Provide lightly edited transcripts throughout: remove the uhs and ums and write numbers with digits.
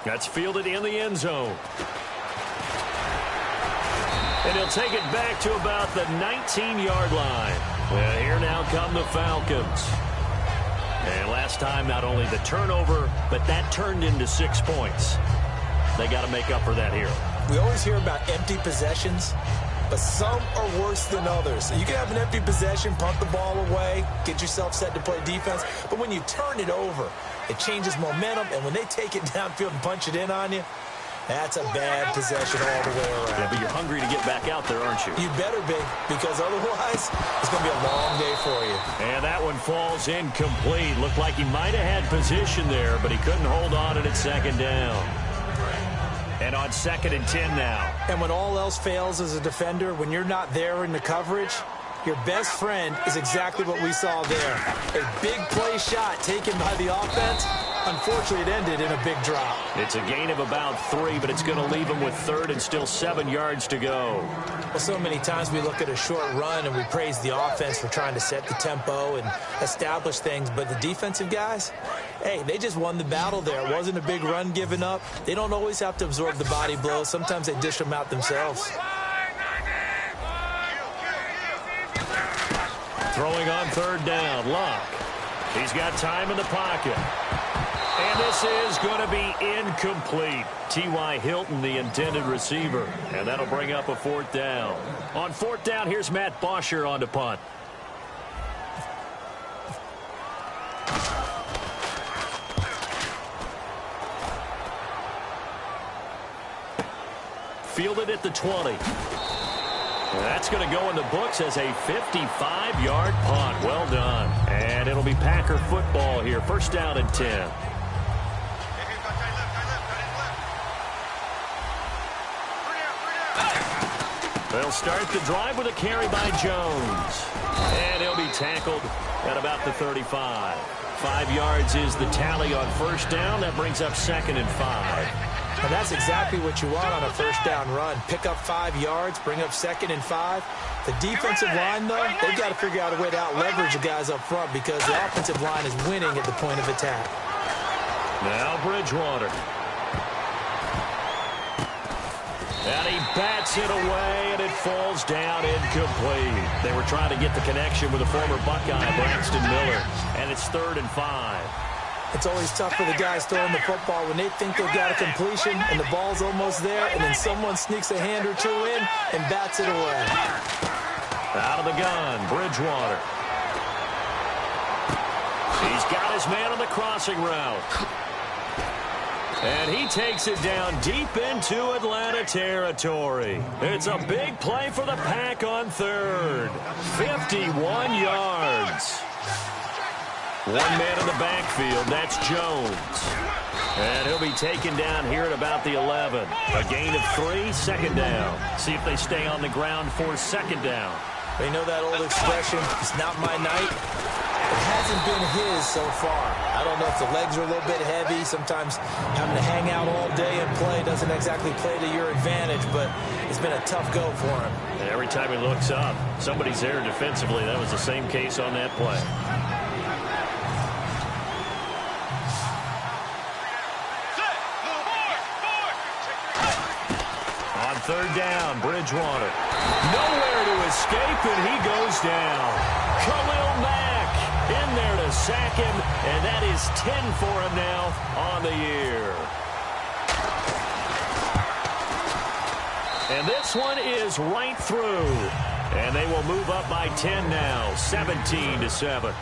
That's fielded in the end zone. And he'll take it back to about the 19-yard line. And here now come the Falcons. And last time, not only the turnover, but that turned into 6 points. They got to make up for that here. We always hear about empty possessions, but some are worse than others. You can have an empty possession, punt the ball away, get yourself set to play defense, but when you turn it over, it changes momentum, and when they take it downfield and punch it in on you, that's a bad possession all the way around. Yeah, but you're hungry to get back out there, aren't you? You better be, because otherwise it's going to be a long day for you. And that one falls incomplete. Looked like he might have had position there, but he couldn't hold on it at second down. And on 2nd and 10 now. And when all else fails as a defender, when you're not there in the coverage, your best friend is exactly what we saw there. A big play shot taken by the offense. Unfortunately, it ended in a big drop. It's a gain of about 3, but it's going to leave him with 3rd and still 7 yards to go. Well, so many times we look at a short run and we praise the offense for trying to set the tempo and establish things, but the defensive guys, hey, they just won the battle there. It wasn't a big run given up. They don't always have to absorb the body blows. Sometimes they dish them out themselves. Throwing on 3rd down, Luck. He's got time in the pocket. And this is going to be incomplete. T.Y. Hilton, the intended receiver. And that'll bring up a 4th down. On 4th down, here's Matt Bosher on to punt. Fielded at the 20. That's going to go in the books as a 55-yard punt. Well done. And it'll be Packer football here. 1st down and 10. They'll start the drive with a carry by Jones. And he'll be tackled at about the 35. 5 yards is the tally on 1st down. That brings up 2nd and 5. And that's exactly what you want on a 1st down run. Pick up 5 yards, bring up 2nd and 5. The defensive line, though, they've got to figure out a way to out-leverage the guys up front because the offensive line is winning at the point of attack. Now Bridgewater. And he bats it away, and it falls down incomplete. They were trying to get the connection with the former Buckeye, Braxton Miller. And it's 3rd and 5. It's always tough for the guys throwing the football when they think they've got a completion and the ball's almost there, and then someone sneaks a hand or two in and bats it away. Out of the gun, Bridgewater. He's got his man on the crossing route. And he takes it down deep into Atlanta territory. It's a big play for the Pack on 3rd. 51 yards. One man in the backfield, that's Jones. And he'll be taken down here at about the 11. A gain of 3, 2nd down. See if they stay on the ground for 2nd down. They know that old expression, it's not my night. It hasn't been his so far. I don't know if the legs are a little bit heavy. Sometimes having to hang out all day and play doesn't exactly play to your advantage, but it's been a tough go for him. And every time he looks up, somebody's there defensively. That was the same case on that play. On 3rd down, Bridgewater. Nowhere to escape, and he goes down. Khalil Mack in there to sack him, and that is 10 for him now on the year. And this one is right through. And they will move up by 10 now, 17-7.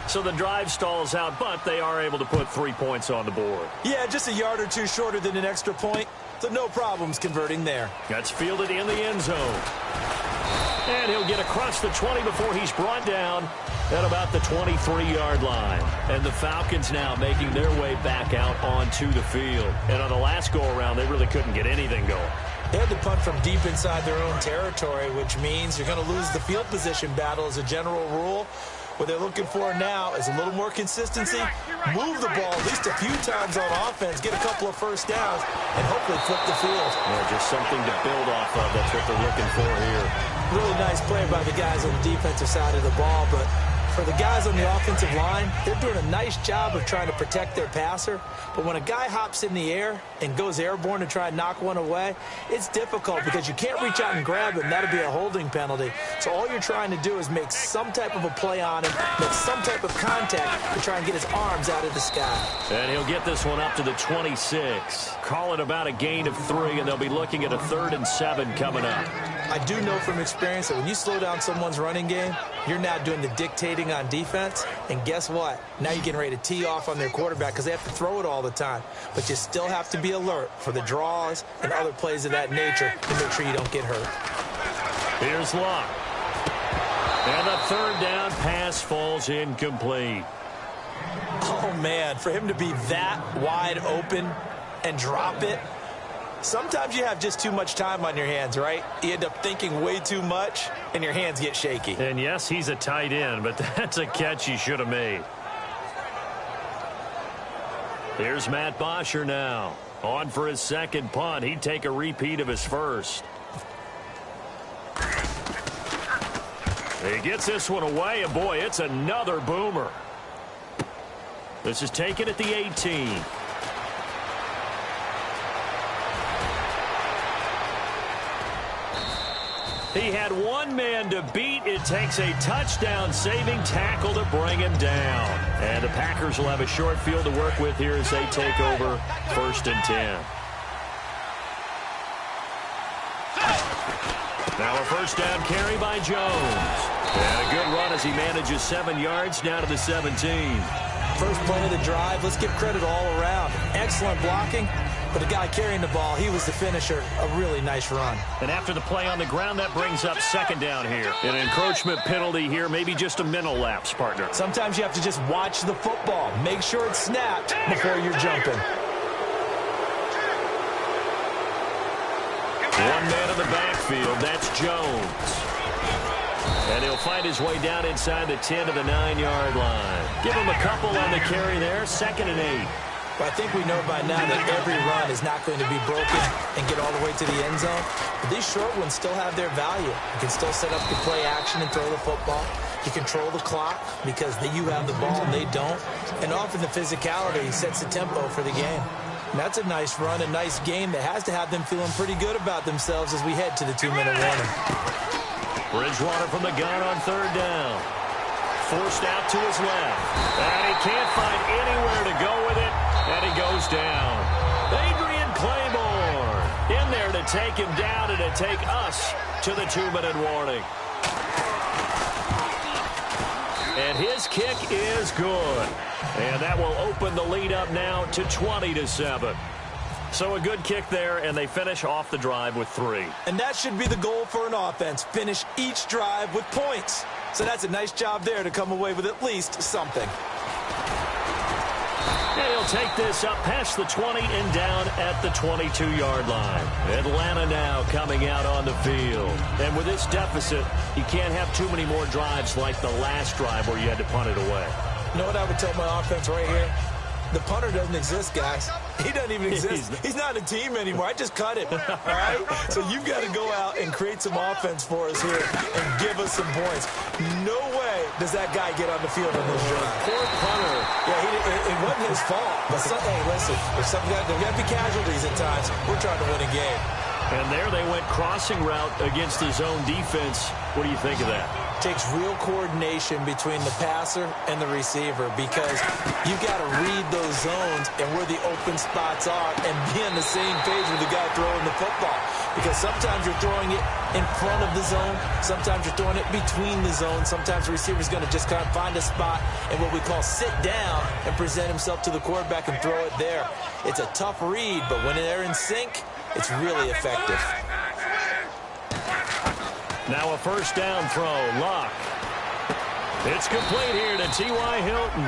So the drive stalls out, but they are able to put 3 points on the board. Yeah, just a yard or two shorter than an extra point, so no problems converting there. That's fielded in the end zone. And he'll get across the 20 before he's brought down at about the 23-yard line. And the Falcons now making their way back out onto the field. And on the last go-around, they really couldn't get anything going. They had to punt from deep inside their own territory, which means you're going to lose the field position battle as a general rule. What they're looking for now is a little more consistency, move the ball at least a few times on offense, get a couple of 1st downs, and hopefully flip the field. Yeah, just something to build off of. That's what they're looking for here. Really nice play by the guys on the defensive side of the ball, but For the guys on the offensive line, they're doing a nice job of trying to protect their passer. But when a guy hops in the air and goes airborne to try and knock one away, it's difficult because you can't reach out and grab him. That'll be a holding penalty. So all you're trying to do is make some type of a play on him, make some type of contact to try and get his arms out of the sky. And he'll get this one up to the 26. Call it about a gain of 3, and they'll be looking at a 3rd and 7 coming up. I do know from experience that when you slow down someone's running game, you're now doing the dictating on defense. And guess what? Now you're getting ready to tee off on their quarterback because they have to throw it all the time. But you still have to be alert for the draws and other plays of that nature to make sure you don't get hurt. Here's Luck. And the 3rd down pass falls incomplete. Oh, man, for him to be that wide open and drop it. Sometimes you have just too much time on your hands, right? You end up thinking way too much, and your hands get shaky. And yes, he's a tight end, but that's a catch he should have made. Here's Matt Bosher now. On for his 2nd punt. He'd take a repeat of his 1st. He gets this one away, and boy, it's another boomer. This is taken at the 18. He had one man to beat. It takes a touchdown-saving tackle to bring him down. And the Packers will have a short field to work with here as they take over 1st and 10. Now a 1st down carry by Jones. And a good run as he manages 7 yards down to the 17. First play of the drive, let's give credit all around. Excellent blocking, but the guy carrying the ball, he was the finisher. A really nice run. And after the play on the ground, that brings up 2nd down here. An encroachment penalty here, maybe just a mental lapse, partner. Sometimes you have to just watch the football. Make sure it's snapped before you're jumping. One man in the backfield, that's Jones. And he'll find his way down inside the 10 to the 9-yard line. Give him a couple on the carry there, 2nd and 8. Well, I think we know by now that every run is not going to be broken and get all the way to the end zone. But these short ones still have their value. You can still set up the play action and throw the football. You control the clock because you have the ball and they don't. And often the physicality sets the tempo for the game. And that's a nice run, a nice game that has to have them feeling pretty good about themselves as we head to the 2-minute warning. Bridgewater from the gun on 3rd down. Forced out to his left. And he can't find anywhere to go with it. And he goes down. Adrian Claiborne in there to take him down and to take us to the 2-minute warning. And his kick is good. And that will open the lead up now to 20-7. So a good kick there, and they finish off the drive with 3. And that should be the goal for an offense. Finish each drive with points. So that's a nice job there to come away with at least something. And he'll take this up past the 20 and down at the 22-yard line. Atlanta now coming out on the field. And with this deficit, you can't have too many more drives like the last drive where you had to punt it away. You know what I would tell my offense right here? The punter doesn't exist, guys. He doesn't even exist. He's not a team anymore. I just cut him, all right? So you've got to go out and create some offense for us here and give us some points. No way does that guy get on the field on this drive. Poor punter. Yeah, it wasn't his fault. But hey, listen, there's got to be casualties at times. We're trying to win a game. And there they went crossing route against the zone defense. What do you think of that? Takes real coordination between the passer and the receiver because you've got to read those zones and where the open spots are and be on the same page with the guy throwing the football. Because sometimes you're throwing it in front of the zone. Sometimes you're throwing it between the zones. Sometimes the receiver's going to just kind of find a spot and what we call sit down and present himself to the quarterback and throw it there. It's a tough read, but when they're in sync, it's really effective. Now a 1st down throw. Luck. It's complete here to T.Y. Hilton.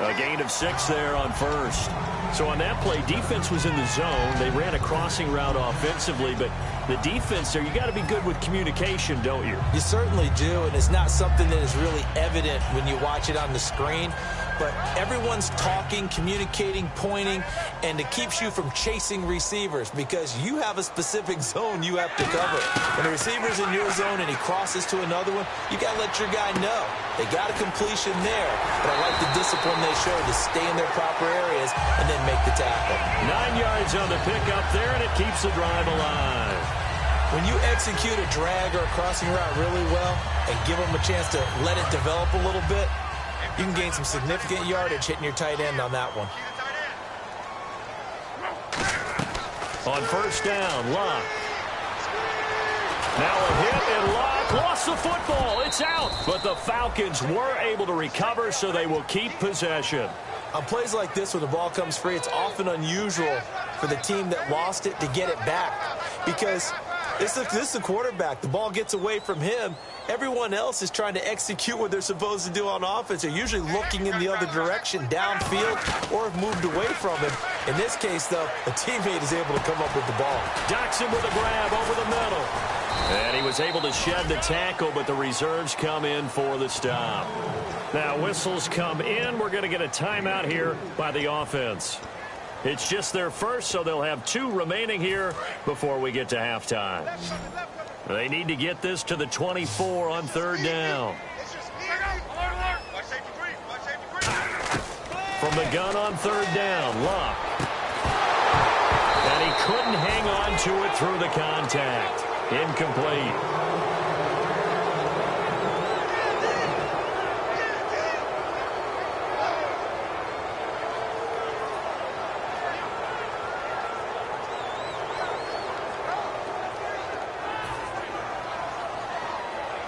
A gain of 6 there on 1st. So on that play, defense was in the zone. They ran a crossing route offensively, but the defense there, you got to be good with communication, don't you? You certainly do, and it's not something that is really evident when you watch it on the screen. but everyone's talking, communicating, pointing, and it keeps you from chasing receivers because you have a specific zone you have to cover. When the receiver's in your zone and he crosses to another one, you got to let your guy know. They got a completion there, but I like the discipline they showed to stay in their proper areas and then make the tackle. 9 yards on the pickup there, and it keeps the drive alive. When you execute a drag or a crossing route really well and give them a chance to let it develop a little bit, you can gain some significant yardage hitting your tight end on that one. On first down, Locke. Now a hit, and Locke lost the football. It's out. But the Falcons were able to recover, so they will keep possession. On plays like this, when the ball comes free, it's often unusual for the team that lost it to get it back. Because this is the quarterback. The ball gets away from him. Everyone else is trying to execute what they're supposed to do on offense. They're usually looking in the other direction, downfield, or have moved away from him. In this case, though, a teammate is able to come up with the ball. Jackson with a grab over the middle. And he was able to shed the tackle, but the reserves come in for the stop. Now, whistles come in. We're going to get a timeout here by the offense. It's just their first, so they'll have 2 remaining here before we get to halftime. They need to get this to the 24 on third down. From the gun on third down, Locke. And he couldn't hang on to it through the contact. Incomplete.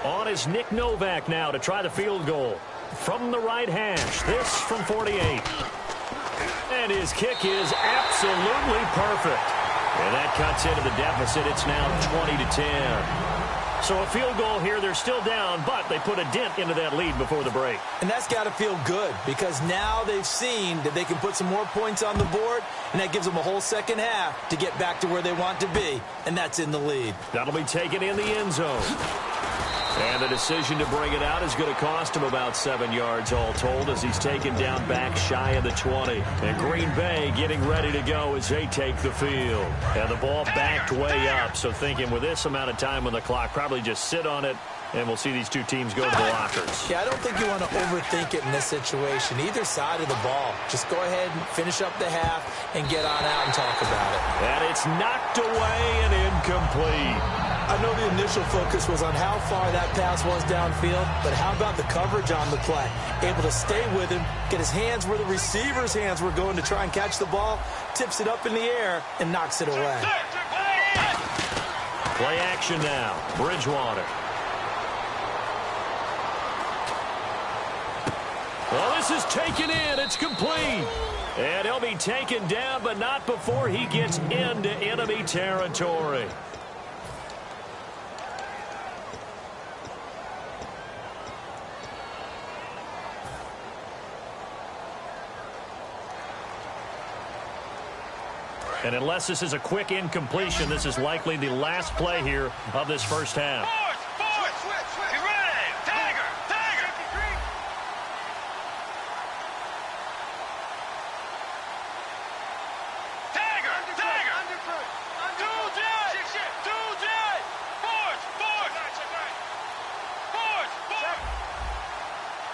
On is Nick Novak now to try the field goal. From the right hash, this from 48. And his kick is absolutely perfect. And that cuts into the deficit. It's now 20-10. So a field goal here. They're still down, but they put a dent into that lead before the break. And that's got to feel good because now they've seen that they can put some more points on the board, and that gives them a whole second half to get back to where they want to be, and that's in the lead. That'll be taken in the end zone. And the decision to bring it out is going to cost him about 7 yards all told as he's taken down back shy of the 20. And Green Bay getting ready to go as they take the field. And the ball backed way up, so thinking with this amount of time on the clock, probably just sit on it, and we'll see these 2 teams go to the lockers. Yeah, I don't think you want to overthink it in this situation. Either side of the ball. Just go ahead and finish up the half and get on out and talk about it. And it's knocked away and incomplete. I know the initial focus was on how far that pass was downfield, but how about the coverage on the play? Able to stay with him, get his hands where the receiver's hands were going to try and catch the ball, tips it up in the air, and knocks it away. Play action now. Bridgewater. Well, this is taken in. It's complete. And he'll be taken down, but not before he gets into enemy territory. And unless this is a quick incompletion, this is likely the last play here of this first half. Switch. Be ready. Tiger.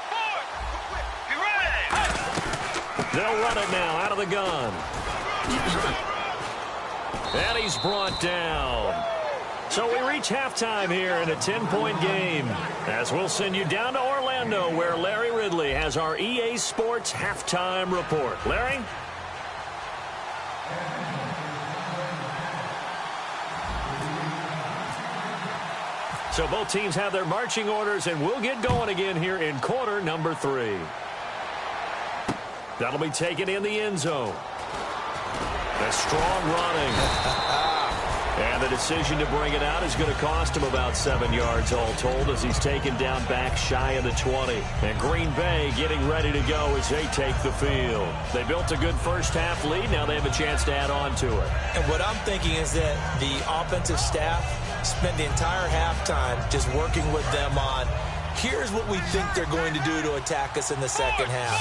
Force. Be ready. They'll run it now out of the gun. And he's brought down. So we reach halftime here in a 10-point game. As we'll send you down to Orlando, where Larry Ridley has our EA Sports halftime report. Larry? So both teams have their marching orders, and we'll get going again here in quarter number 3. That'll be taken in the end zone. A strong running. And the decision to bring it out is going to cost him about 7 yards all told as he's taken down back shy of the 20. And Green Bay getting ready to go as they take the field. They built a good first half lead. Now they have a chance to add on to it. And what I'm thinking is that the offensive staff spent the entire halftime just working with them on Here's what we think they're going to do to attack us in the second half.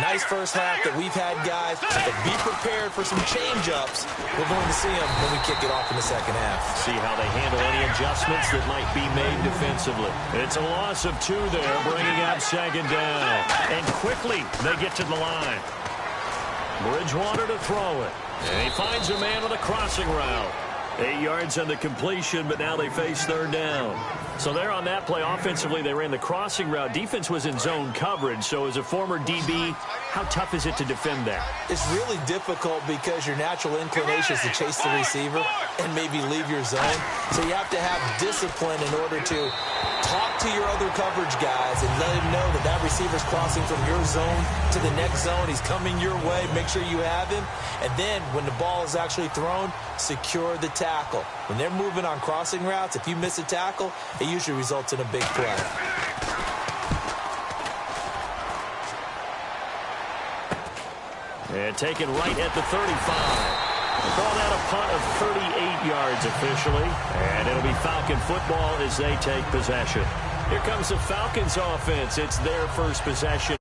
Nice first half that we've had, guys, but be prepared for some change-ups. We're going to see them when we kick it off in the second half. See how they handle any adjustments that might be made defensively. It's a loss of 2 there, bringing up second down. And quickly, they get to the line. Bridgewater to throw it. And he finds a man on the crossing route. 8 yards on the completion, but now they face third down. So there on that play, offensively, they ran the crossing route. Defense was in zone coverage, so as a former DB, how tough is it to defend that? It's really difficult because your natural inclination is to chase the receiver and maybe leave your zone. So you have to have discipline in order to talk to your other coverage guys and let him know that that receiver's crossing from your zone to the next zone. He's coming your way. Make sure you have him. And then when the ball is actually thrown, secure the tackle. When they're moving on crossing routes, if you miss a tackle, it usually results in a big play. And taken right at the 35. They call that a punt of 38 yards officially. And it'll be Falcon football as they take possession. Here comes the Falcons offense. It's their first possession.